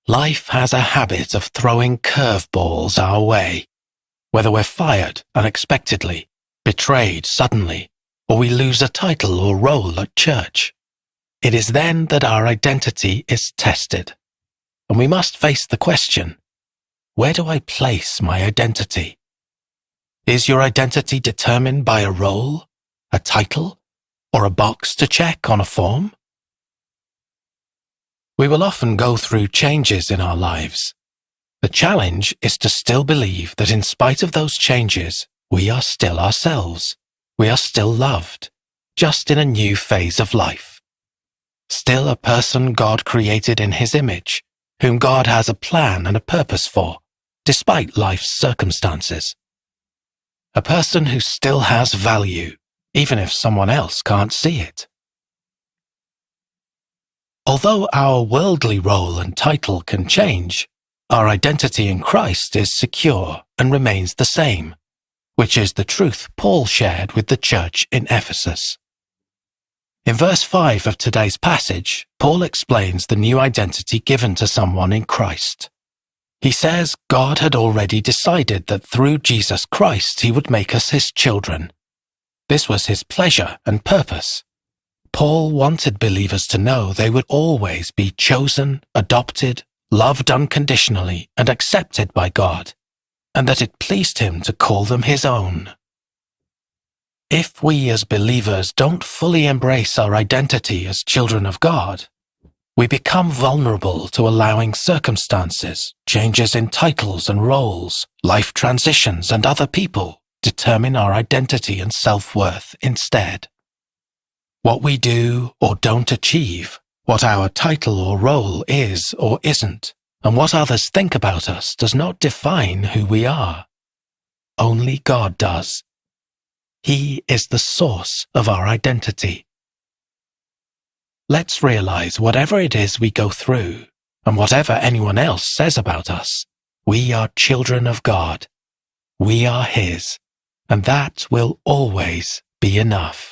Life has a habit of throwing curveballs our way. Whether we're fired unexpectedly, betrayed suddenly, or we lose a title or role at church, it is then that our identity is tested. And we must face the question, where do I place my identity? Is your identity determined by a role, a title, or a box to check on a form? We will often go through changes in our lives. The challenge is to still believe that in spite of those changes, we are still ourselves. We are still loved, just in a new phase of life. Still a person God created in His image, whom God has a plan and a purpose for, despite life's circumstances. A person who still has value, even if someone else can't see it. Although our worldly role and title can change, our identity in Christ is secure and remains the same, which is the truth Paul shared with the church in Ephesus. In verse 5 of today's passage, Paul explains the new identity given to someone in Christ. He says God had already decided that through Jesus Christ He would make us His children. This was His pleasure and purpose. Paul wanted believers to know they would always be chosen, adopted, loved unconditionally, and accepted by God, and that it pleased Him to call them His own. If we as believers don't fully embrace our identity as children of God, we become vulnerable to allowing circumstances, changes in titles and roles, life transitions, and other people determine our identity and self-worth instead. What we do or don't achieve, what our title or role is or isn't, and what others think about us does not define who we are. Only God does. He is the source of our identity. Let's realize whatever it is we go through, and whatever anyone else says about us, we are children of God. We are His, and that will always be enough.